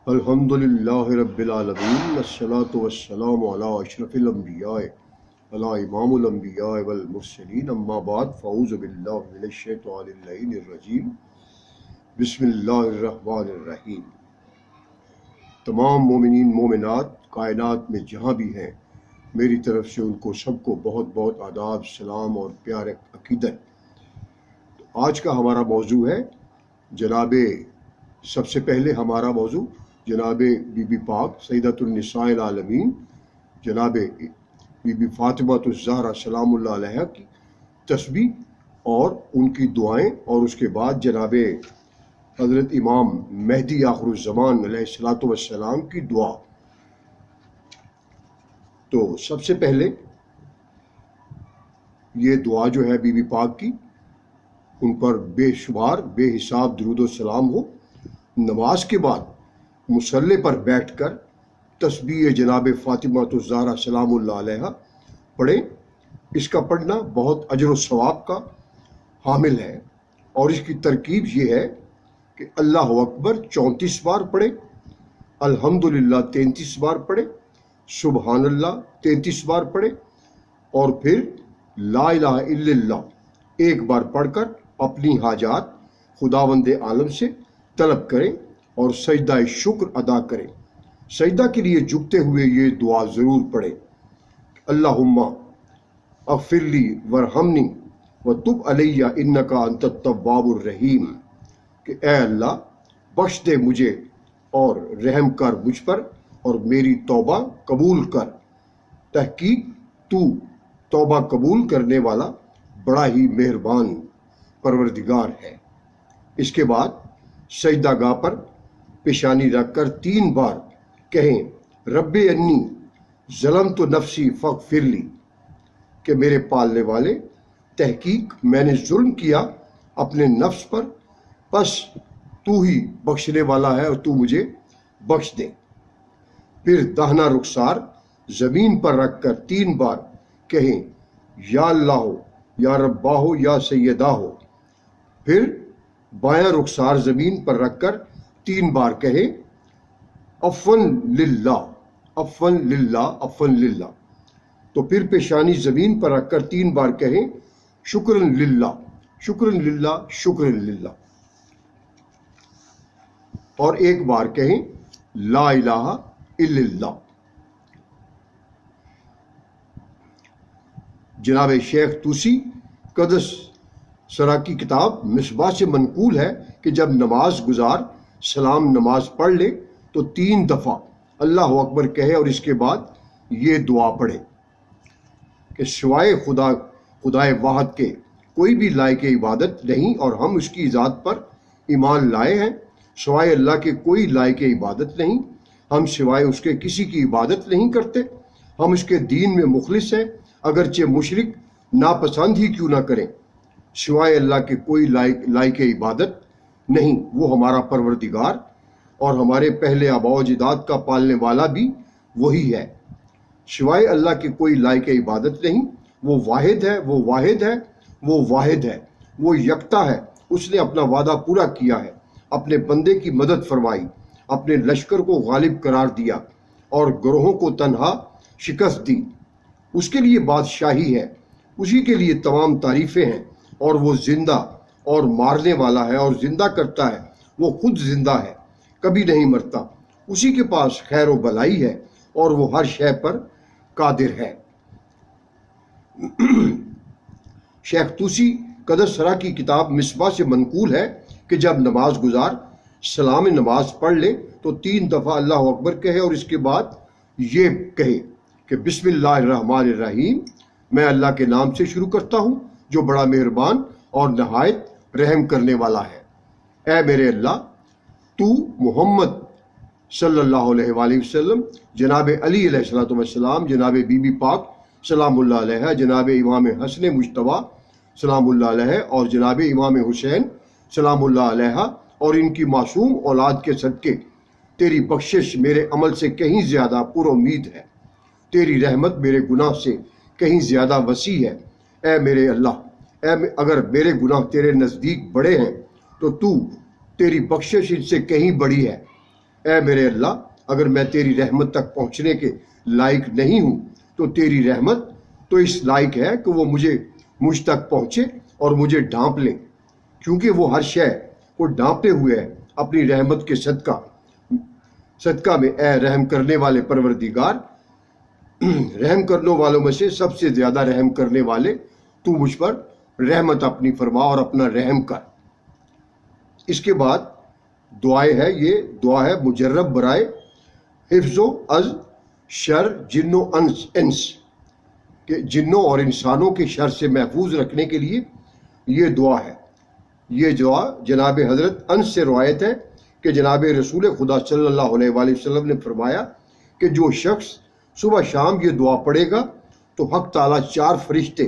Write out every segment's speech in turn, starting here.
الحمدللہ رب العالمین، الصلاۃ والسلام علی اشرف الانبیاء علی امام الانبیاء والمرسلین، اما بعد فاعوذ باللہ من الشیطان اللعین الرجیم، بسم اللہ الرحمن الرحیم۔ تمام مومنین مومنات کائنات میں جہاں بھی ہیں، میری طرف سے ان کو سب کو بہت بہت آداب، سلام اور پیار عقیدت۔ آج کا ہمارا موضوع ہے سب سے پہلے ہمارا موضوع جناب بی بی پاک سیدۃ النساء العالمین جناب بی بی فاطمہ الزہرا سلام اللہ علیہا کی تسبیح اور ان کی دعائیں، اور اس کے بعد جناب حضرت امام مہدی آخر الزمان علیہ الصلوۃ والسلام کی دعا۔ تو سب سے پہلے یہ دعا جو ہے بی بی پاک کی، ان پر بے شمار بے حساب درود و سلام ہو۔ نماز کے بعد مصلی پر بیٹھ کر تسبیح جناب فاطمہ الزہرا سلام اللہ علیہا پڑھیں۔ اس کا پڑھنا بہت اجر و ثواب کا حامل ہے، اور اس کی ترکیب یہ ہے کہ اللہ اکبر 34 بار پڑھیں، الحمدللہ 33 بار پڑھیں، سبحان اللہ 33 بار پڑھیں، اور پھر لا الہ الا اللہ ایک بار پڑھ کر اپنی حاجات خداوند عالم سے طلب کریں اور سجدہ شکر ادا کریں۔ سجدہ کے لیے جھکتے ہوئے یہ دعا ضرور پڑھیں، اللہم اغفر لی ورحمنی وتب علی انک انت التواب الرحیم، کہ اے اللہ بخش دے مجھے اور رحم کر مجھ پر اور میری توبہ قبول کر، تحقیق تو توبہ قبول کرنے والا بڑا ہی مہربان پروردگار ہے۔ اس کے بعد سجدہ گاہ پر پیشانی رکھ کر 3 بار کہیں، رب انی ظلمت نفسی فاغفر لی، کہ میرے پالنے والے تحقیق میں نے ظلم کیا اپنے نفس پر، پس تو ہی بخشنے والا ہے اور تو مجھے بخش دے۔ پھر داہنا رخسار زمین پر رکھ کر 3 بار کہیں، یا اللہ یا ربا ہو یا سیدہ ہو۔ پھر بایاں رخسار زمین پر رکھ کر 3 بار کہیں، عفواً للہ عفواً للہ عفواً للہ۔ تو پھر پیشانی زمین پر رکھ کر 3 بار کہیں، شکراً للہ شکراً للہ شکراً للہ، اور ایک بار کہیں لا الہ الا اللہ۔ جناب شیخ طوسی قدس سرا کی کتاب مصباح سے منقول ہے کہ جب نماز گزار سلام نماز پڑھ لے تو 3 دفعہ اللہ اکبر کہے اور اس کے بعد یہ دعا پڑھے کہ سوائے خدائے واحد کے کوئی بھی لائق عبادت نہیں، اور ہم اس کی ذات پر ایمان لائے ہیں۔ سوائے اللہ کے کوئی لائق عبادت نہیں، ہم سوائے اس کے کسی کی عبادت نہیں کرتے، ہم اس کے دین میں مخلص ہیں، اگرچہ مشرک ناپسند ہی کیوں نہ کریں۔ سوائے اللہ کے کوئی لائق عبادت نہیں، وہ ہمارا پروردگار اور ہمارے پہلے آباء و اجداد کا پالنے والا بھی وہی ہے۔ سوائے اللہ کے کوئی لائق عبادت نہیں، وہ واحد ہے، وہ واحد ہے، وہ واحد ہے، وہ یکتا ہے۔ اس نے اپنا وعدہ پورا کیا ہے، اپنے بندے کی مدد فرمائی، اپنے لشکر کو غالب قرار دیا اور گروہوں کو تنہا شکست دی۔ اس کے لیے بادشاہی ہے، اسی کے لیے تمام تعریفیں ہیں، اور وہ زندہ اور مارنے والا ہے اور زندہ کرتا ہے، وہ خود زندہ ہے، کبھی نہیں مرتا، اسی کے پاس خیر و بلائی ہے اور وہ ہر شے پر قادر ہے۔ شیخ طوسی قدس سرا کی کتاب مصباح سے منقول ہے کہ جب نماز گزار سلام نماز پڑھ لے تو 3 دفعہ اللہ اکبر کہے اور اس کے بعد یہ کہے کہ بسم اللہ الرحمن الرحیم، میں اللہ کے نام سے شروع کرتا ہوں جو بڑا مہربان اور نہایت رحم کرنے والا ہے۔ اے میرے اللہ، تو محمد صلی اللہ علیہ وآلہ وسلم، جناب علی علیہ الصلوۃ والسلام، جناب بی بی پاک سلام اللہ علیہ، جناب امام حسن مجتبیٰ سلام اللہ علیہ، اور جناب امام حسین سلام اللہ علیہ اور ان کی معصوم اولاد کے صدقے تیری بخشش میرے عمل سے کہیں زیادہ پر امید ہے، تیری رحمت میرے گناہ سے کہیں زیادہ وسیع ہے۔ اے میرے اللہ، اگر میرے گناہ تیرے نزدیک بڑے ہیں تو تیری بخشش ان سے کہیں بڑی ہے۔ اے میرے اللہ، اگر میں تیری رحمت تک پہنچنے کے لائق نہیں ہوں تو تیری رحمت تو اس لائق ہے کہ وہ مجھ تک پہنچے اور مجھے ڈھانپ لے، کیونکہ وہ ہر شے کو ڈھانپے ہوئے ہے اپنی رحمت کے صدقہ میں۔ اے رحم کرنے والے پروردگار، رحم کرنے والوں میں سے سب سے زیادہ رحم کرنے والے، تو مجھ پر رحمت اپنی فرما اور اپنا رحم کر۔ اس کے بعد دعائیں ہے، یہ دعا ہے مجرب برائے حفظ و از شر جن و انس، کہ جنوں اور انسانوں کے شر سے محفوظ رکھنے کے لیے یہ دعا ہے۔ یہ دعا جناب حضرت انس سے روایت ہے کہ جناب رسول خدا صلی اللہ علیہ وآلہ وسلم نے فرمایا کہ جو شخص صبح شام یہ دعا پڑھے گا تو حق تعالیٰ 4 فرشتے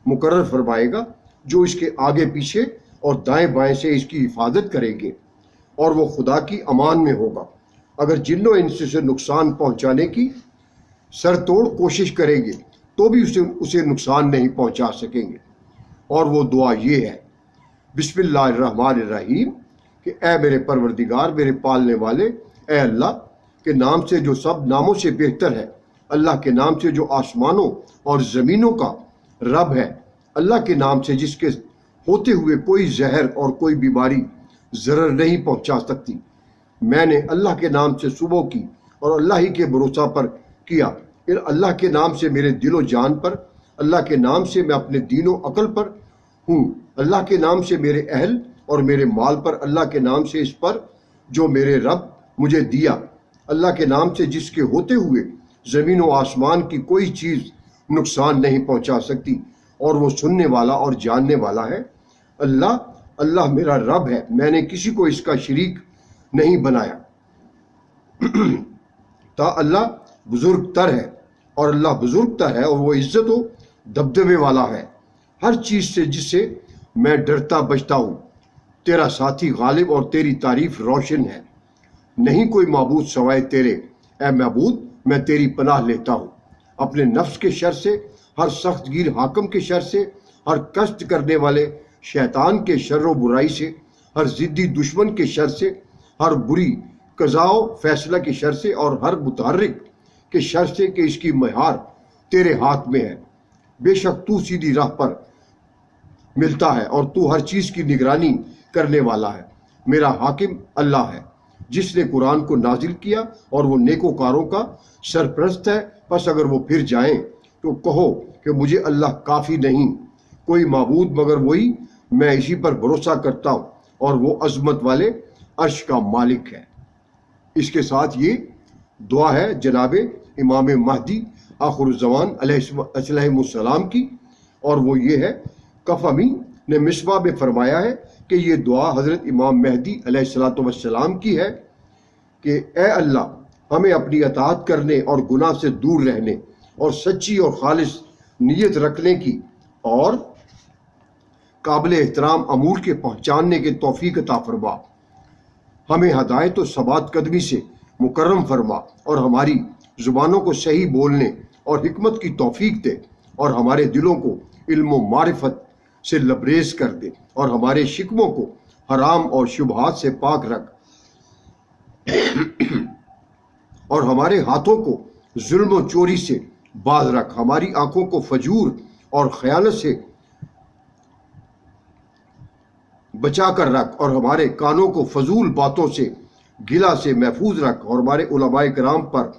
مقرر فرمائے گا جو اس کے آگے پیچھے اور دائیں بائیں سے اس کی حفاظت کریں گے، اور وہ خدا کی امان میں ہوگا۔ اگر جنوں انس سے نقصان پہنچانے کی سر توڑ کوشش کریں گے تو بھی اسے نقصان نہیں پہنچا سکیں گے۔ اور وہ دعا یہ ہے، بسم اللہ الرحمن الرحیم، کہ اے میرے پروردگار، میرے پالنے والے، اے اللہ کے نام سے جو سب ناموں سے بہتر ہے، اللہ کے نام سے جو آسمانوں اور زمینوں کا رب ہے، اللہ کے نام سے جس کے ہوتے ہوئے کوئی زہر اور کوئی بیماری ضرر نہیں پہنچا سکتی۔ میں نے اللہ کے نام سے صبح کی اور اللہ ہی کے بھروسہ پر کیا، پھر اللہ کے نام سے میرے دل و جان پر، اللہ کے نام سے میں اپنے دین و عقل پر ہوں، اللہ کے نام سے میرے اہل اور میرے مال پر، اللہ کے نام سے اس پر جو میرے رب مجھے دیا، اللہ کے نام سے جس کے ہوتے ہوئے زمین و آسمان کی کوئی چیز نقصان نہیں پہنچا سکتی، اور وہ سننے والا اور جاننے والا ہے۔ اللہ میرا رب ہے، میں نے کسی کو اس کا شریک نہیں بنایا۔ اللہ بزرگ تر ہے، اور اللہ بزرگ تر ہے، اور وہ عزت و دبدبے والا ہے ہر چیز سے جس سے میں ڈرتا بچتا ہوں۔ تیرا ساتھی غالب اور تیری تعریف روشن ہے، نہیں کوئی معبود سوائے تیرے۔ اے معبود، میں تیری پناہ لیتا ہوں اپنے نفس کے شر سے، ہر سخت گیر حاکم کے شر سے، ہر کشت کرنے والے شیطان کے شر و برائی سے، ہر ضدی دشمن کے شر سے، ہر بری قضاء و فیصلہ کے شر سے، اور ہر متحرک کے شر سے کہ اس کی مہار تیرے ہاتھ میں ہے۔ بے شک تو سیدھی راہ پر ملتا ہے اور تو ہر چیز کی نگرانی کرنے والا ہے۔ میرا حاکم اللہ ہے جس نے قرآن کو نازل کیا، اور وہ نیکوکاروں کا سرپرست ہے۔ پس اگر وہ پھر جائیں تو کہو کہ مجھے اللہ کافی نہیں، کوئی معبود مگر وہی، میں اسی پر بھروسہ کرتا ہوں، اور وہ عظمت والے عرش کا مالک ہے۔ اس کے ساتھ یہ دعا ہے جناب امام مہدی آخر الزمان علیہ السلام کی، اور وہ یہ ہے، کفمی نے مصباح میں فرمایا ہے کہ یہ دعا حضرت امام مہدی علیہ السلام کی ہے کہ اے اللہ، ہمیں اپنی اطاعت کرنے اور گناہ سے دور رہنے اور سچی اور خالص نیت رکھنے کی اور قابل احترام امور کے پہچاننے کے توفیق عطا فرما۔ ہمیں ہدایت و ثبات قدمی سے مکرم فرما، اور ہماری زبانوں کو صحیح بولنے اور حکمت کی توفیق دے، اور ہمارے دلوں کو علم و معرفت سے لبریز کر دے، اور ہمارے شکموں کو حرام اور شبہات سے پاک رکھ، اور ہمارے ہاتھوں کو ظلم و چوری سے باز رکھ، ہماری آنکھوں کو فجور اور خیانت سے بچا کر رکھ، اور ہمارے کانوں کو فضول باتوں سے گلا سے محفوظ رکھ، اور ہمارے علماء کرام پر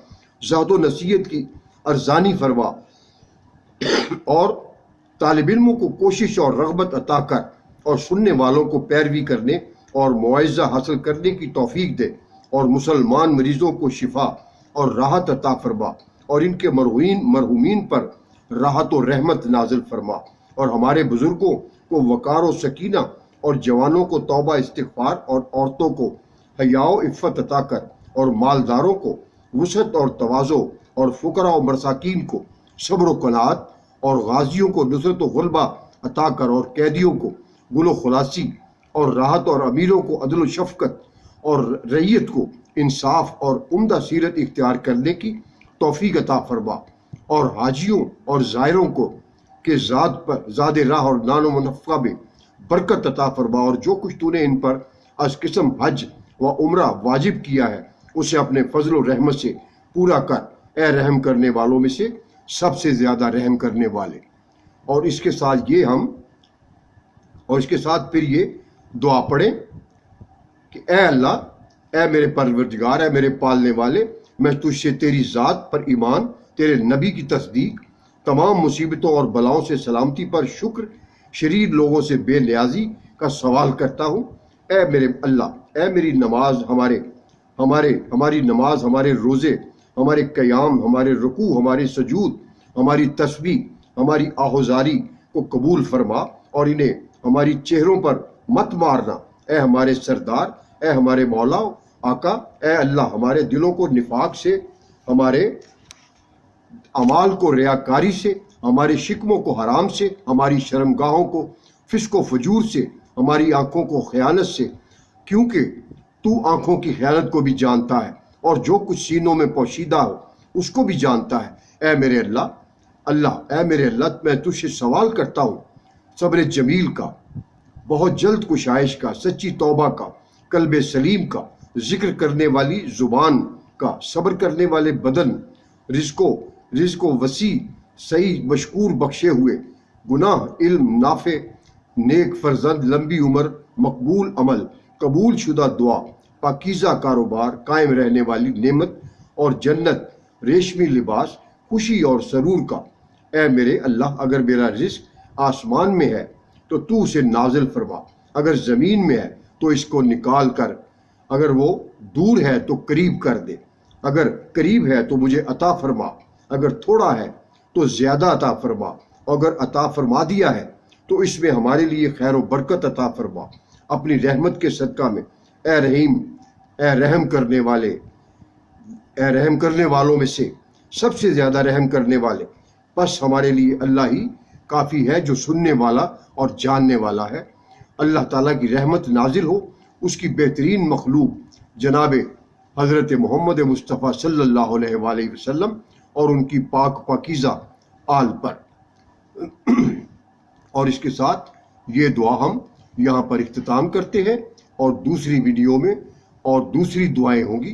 زہد و نصیحت کی ارزانی فرما، اور طالب علموں کو کوشش اور رغبت عطا کر، اور سننے والوں کو پیروی کرنے اور معاوضہ حاصل کرنے کی توفیق دے، اور مسلمان مریضوں کو شفا اور راحت عطا فرما، اور ان کے مرحومین پر راحت و رحمت نازل فرما، اور ہمارے بزرگوں کو وقار و سکینہ، اور جوانوں کو توبہ استغفار، اور عورتوں کو حیا و عفت عطا کر، اور مالداروں کو وسعت اور تواضع، اور فقراء و مساکین کو صبر و قناعت، اور غازیوں کو نصرت و غلبہ عطا کر، اور قیدیوں کو گل و خلاصی اور راحت، اور امیروں کو عدل و شفقت، اور رعیت کو انصاف اور عمدہ سیرت اختیار کرنے کی توفیق عطا فرما، اور حاجیوں اور زائروں کو کہ زاد راہ اور نان و منفع میں برکت عطا فرما، اور جو کچھ تو نے ان پر از قسم حج و عمرہ واجب کیا ہے اسے اپنے فضل و رحمت سے پورا کر، اے رحم کرنے والوں میں سے سب سے زیادہ رحم کرنے والے۔ اور اس کے ساتھ پھر یہ دعا پڑھیں کہ اے اللہ، اے میرے پروردگار، اے میرے پالنے والے، میں تجھ سے تیری ذات پر ایمان، تیرے نبی کی تصدیق، تمام مصیبتوں اور بلاؤں سے سلامتی پر شکر، شریر لوگوں سے بے نیازی کا سوال کرتا ہوں۔ اے میرے اللہ، اے میری نماز، ہماری نماز، ہمارے روزے، ہمارے قیام، ہمارے رکوع، ہمارے سجود، ہماری تسبیح، ہماری آہوزاری کو قبول فرما، اور انہیں ہماری چہروں پر مت مارنا۔ اے ہمارے سردار، اے ہمارے مولا آقا، اے اللہ، ہمارے دلوں کو نفاق سے، ہمارے اعمال کو ریاکاری سے، ہمارے شکموں کو حرام سے، ہماری شرمگاہوں کو فسق و فجور سے، ہماری آنکھوں کو خیانت سے، کیونکہ تو آنکھوں کی خیانت کو بھی جانتا ہے اور جو کچھ سینوں میں پوشیدہ ہو اس کو بھی جانتا ہے۔ اے میرے اللہ، اے میرے اللہ، میں تجھ سے سوال کرتا ہوں صبر جمیل کا، بہت جلد کشائش کا، سچی توبہ کا، قلب سلیم کا، ذکر کرنے والی زبان کا، صبر کرنے والے بدن، رزق و وسیع، صحیح مشکور بخشے ہوئے، گناہ، علم نافع، نیک فرزند، لمبی عمر، مقبول عمل، قبول شدہ دعا، پاکیزہ کاروبار، قائم رہنے والی نعمت اور جنت، ریشمی لباس، خوشی اور سرور کا۔ اے میرے اللہ، اگر میرا رزق آسمان میں ہے تو اسے نازل فرما، اگر زمین میں ہے تو اس کو نکال کر، اگر وہ دور ہے تو قریب کر دے، اگر قریب ہے تو مجھے عطا فرما، اگر تھوڑا ہے تو زیادہ عطا فرما، اور اگر عطا فرما دیا ہے تو اس میں ہمارے لیے خیر و برکت عطا فرما اپنی رحمت کے صدقہ میں۔ اے رحیم، اے رحم کرنے والوں میں سے سب سے زیادہ رحم کرنے والے، بس ہمارے لیے اللہ ہی کافی ہے جو سننے والا اور جاننے والا ہے۔ اللہ تعالیٰ کی رحمت نازل ہو اس کی بہترین مخلوق جناب حضرت محمد مصطفیٰ صلی اللہ علیہ وآلہ وسلم اور ان کی پاکیزہ آل پر۔ اور اس کے ساتھ یہ دعا ہم یہاں پر اختتام کرتے ہیں، اور دوسری ویڈیو میں اور دوسری دعائیں ہوں گی،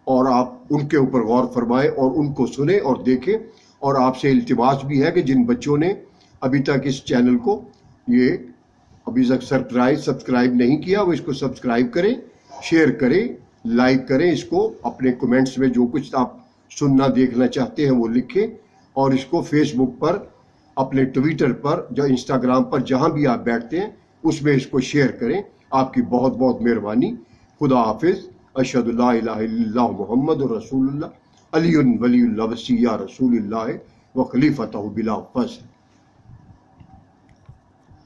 اور آپ ان کے اوپر غور فرمائیں اور ان کو سنیں اور دیکھیں۔ اور آپ سے التماس بھی ہے کہ جن بچوں نے ابھی تک اس چینل کو ابھی تک سبسکرائب نہیں کیا، وہ اس کو سبسکرائب کریں، شیئر کریں، لائک کریں، اس کو اپنے کمنٹس میں جو کچھ آپ سننا دیکھنا چاہتے ہیں وہ لکھیں، اور اس کو فیس بک پر، اپنے ٹویٹر پر، جو انسٹاگرام پر، جہاں بھی آپ بیٹھتے ہیں اس میں اس کو شیئر کریں۔ آپ کی بہت بہت مہربانی۔ خدا حافظ۔ اشہد لا الہ الا اللہ محمد رسول اللہ، علی ولی اللہ وسیع رسول اللہ و خلیفتہ بلا فصل۔